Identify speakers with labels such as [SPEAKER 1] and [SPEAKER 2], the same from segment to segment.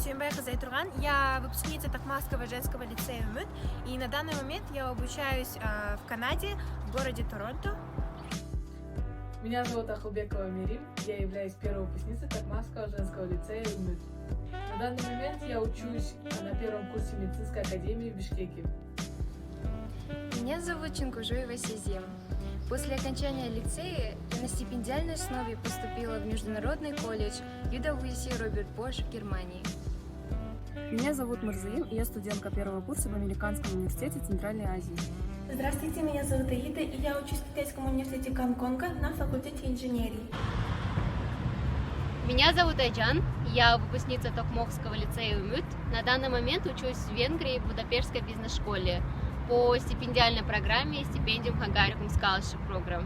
[SPEAKER 1] Сүйінбай Хазайтурган. Я выпускница Токмакского женского лицея УМЮТ, и на данный момент я обучаюсь в Канаде, в городе Торонто.
[SPEAKER 2] Меня зовут Ахылбекова Мерим, я являюсь первой выпускницей Токмакского женского лицея УМЮТ. На данный момент я учусь на первом курсе медицинской академии в Бишкеке.
[SPEAKER 3] Меня зовут Чинкужуева Сезем. После окончания лицея я на стипендиальной основе поступила в Международный колледж UWC Роберт Бош в Германии.
[SPEAKER 4] Меня зовут Мурзаим, и я студентка первого курса в Американском университете Центральной Азии.
[SPEAKER 5] Здравствуйте, меня зовут Аида, и я учусь в Китайском университете Гонконга на факультете инженерии.
[SPEAKER 6] Меня зовут Айджан, я выпускница Токмакского лицея УМЮТ. На данный момент учусь в Венгрии в Будапештской бизнес-школе по стипендиальной программе Stipendium Hungaricum Scholarship Program.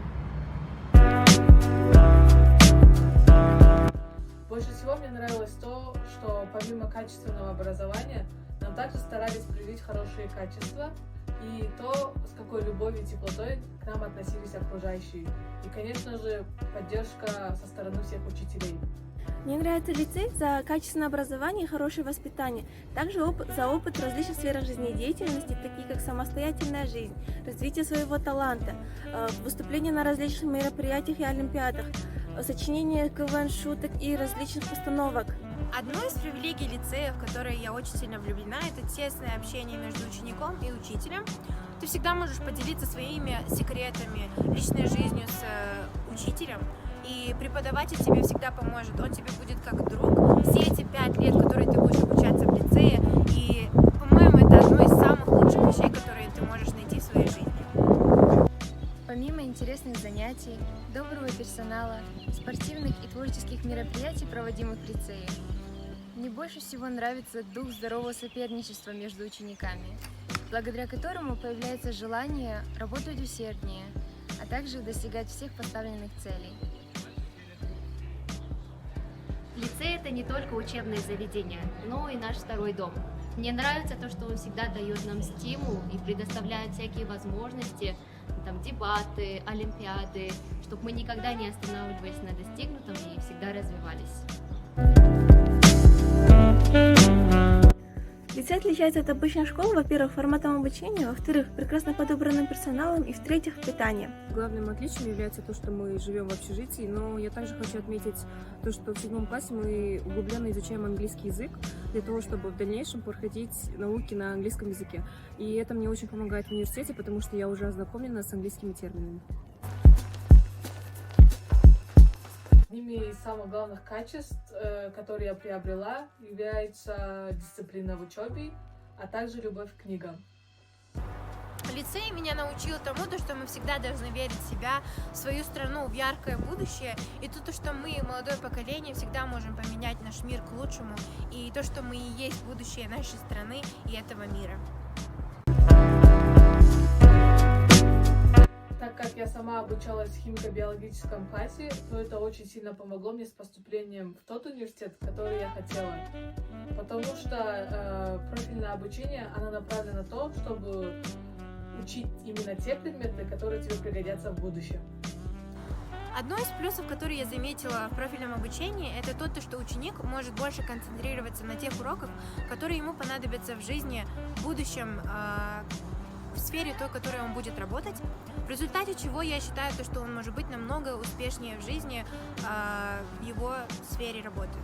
[SPEAKER 2] Больше всего мне нравилось то, что помимо качественного образования нам также старались привить хорошие качества и то, с какой любовью и теплотой к нам относились окружающие. И, конечно же, поддержка со стороны всех учителей.
[SPEAKER 5] Мне нравится лицей за качественное образование и хорошее воспитание, также за опыт в различных сферах жизнедеятельности, такие как самостоятельная жизнь, развитие своего таланта, выступления на различных мероприятиях и олимпиадах, сочинение КВН, шуток и различных постановок.
[SPEAKER 1] Одной из привилегий лицея, в которой я очень сильно влюблена, это тесное общение между учеником и учителем. Ты всегда можешь поделиться своими секретами, личной жизнью с учителем, и преподаватель тебе всегда поможет, он тебе будет как друг все эти 5 лет, которые ты будешь обучаться в лицее, и, по-моему, это одно из самых лучших вещей, которые ты можешь найти в своей жизни.
[SPEAKER 3] Помимо интересных занятий, доброго персонала, спортивных и творческих мероприятий, проводимых в лицее, мне больше всего нравится дух здорового соперничества между учениками, благодаря которому появляется желание работать усерднее, а также достигать всех поставленных целей.
[SPEAKER 6] Лицей — это не только учебное заведение, но и наш второй дом. Мне нравится то, что он всегда дает нам стимул и предоставляет всякие возможности, там, дебаты, олимпиады, чтобы мы никогда не останавливались на достигнутом и всегда развивались.
[SPEAKER 5] Лицей отличается от обычной школы, во-первых, форматом обучения, во-вторых, прекрасно подобранным персоналом и, в-третьих, питанием.
[SPEAKER 4] Главным отличием является то, что мы живем в общежитии, но я также хочу отметить то, что в 7 классе мы углубленно изучаем английский язык для того, чтобы в дальнейшем проходить науки на английском языке. И это мне очень помогает в университете, потому что я уже ознакомлена с английскими терминами.
[SPEAKER 2] Одними из самых главных качеств, которые я приобрела, является дисциплина в учебе, а также любовь к книгам.
[SPEAKER 1] Лицей меня научил тому, что мы всегда должны верить в себя, в свою страну, в яркое будущее, и то, что мы, молодое поколение, всегда можем поменять наш мир к лучшему, и то, что мы и есть будущее нашей страны и этого мира.
[SPEAKER 2] Так как я сама обучалась в химико-биологическом классе, то это очень сильно помогло мне с поступлением в тот университет, который я хотела. Потому что профильное обучение, оно направлено на то, чтобы учить именно те предметы, которые тебе пригодятся в будущем.
[SPEAKER 1] Одно из плюсов, которые я заметила в профильном обучении, это то, что ученик может больше концентрироваться на тех уроках, которые ему понадобятся в жизни, в будущем, в сфере той, в которой он будет работать, в результате чего я считаю, что он может быть намного успешнее в жизни в его сфере работы.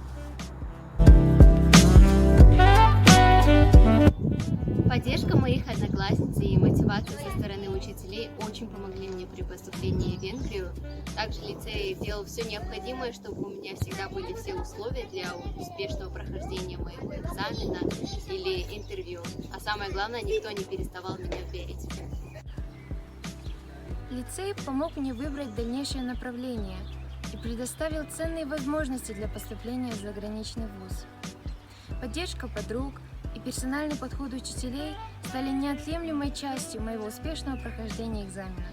[SPEAKER 6] Поддержка моих одноклассниц и мотивация со стороны учителей очень помогли мне при поступлении в Венгрию. Также лицей делал все необходимое, чтобы у меня всегда были все условия для успешного прохождения моего экзамена или интервью. А самое главное, никто не переставал в меня верить.
[SPEAKER 3] Лицей помог мне выбрать дальнейшее направление и предоставил ценные возможности для поступления в заграничный вуз. Поддержка подруг и персональный подход учителей стали неотъемлемой частью моего успешного прохождения экзамена.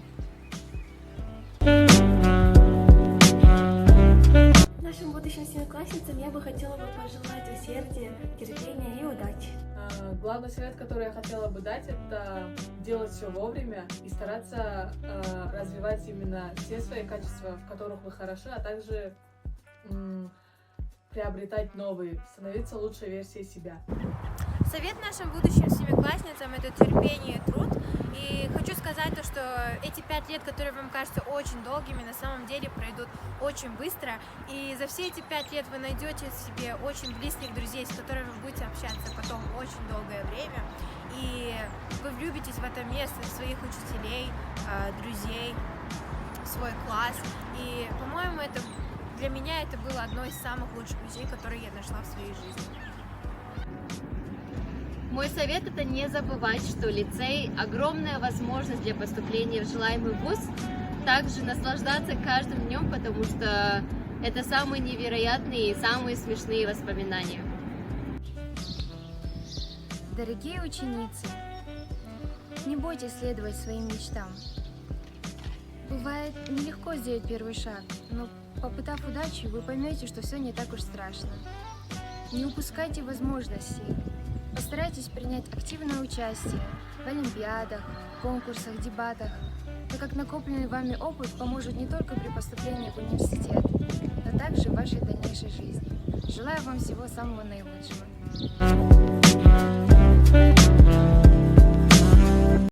[SPEAKER 5] Нашим будущим семиклассницам я бы хотела пожелать усердия, терпения и удачи.
[SPEAKER 2] Главный совет, который я хотела бы дать, это делать все вовремя и стараться развивать именно те свои качества, в которых вы хороши, а также приобретать новые, становиться лучшей версией себя.
[SPEAKER 1] Совет нашим будущим семиклассницам — это терпение и труд. И хочу сказать то, что эти 5 лет, которые вам кажутся очень долгими, на самом деле пройдут очень быстро. И за все эти 5 лет вы найдете себе очень близких друзей, с которыми вы будете общаться потом очень долгое время. И вы влюбитесь в это место, в своих учителей, друзей, в свой класс. И, по-моему, для меня это было одно из самых лучших вещей, которые я нашла в своей жизни.
[SPEAKER 6] Мой совет — это не забывать, что лицей — огромная возможность для поступления в желаемый вуз, также наслаждаться каждым днем, потому что это самые невероятные и самые смешные воспоминания.
[SPEAKER 3] Дорогие ученицы, не бойтесь следовать своим мечтам. Бывает нелегко сделать первый шаг, но попытав удачи, вы поймете, что все не так уж страшно. Не упускайте возможностей. Постарайтесь принять активное участие в олимпиадах, конкурсах, дебатах, так как накопленный вами опыт поможет не только при поступлении в университет, но также в вашей дальнейшей жизни. Желаю вам всего самого наилучшего.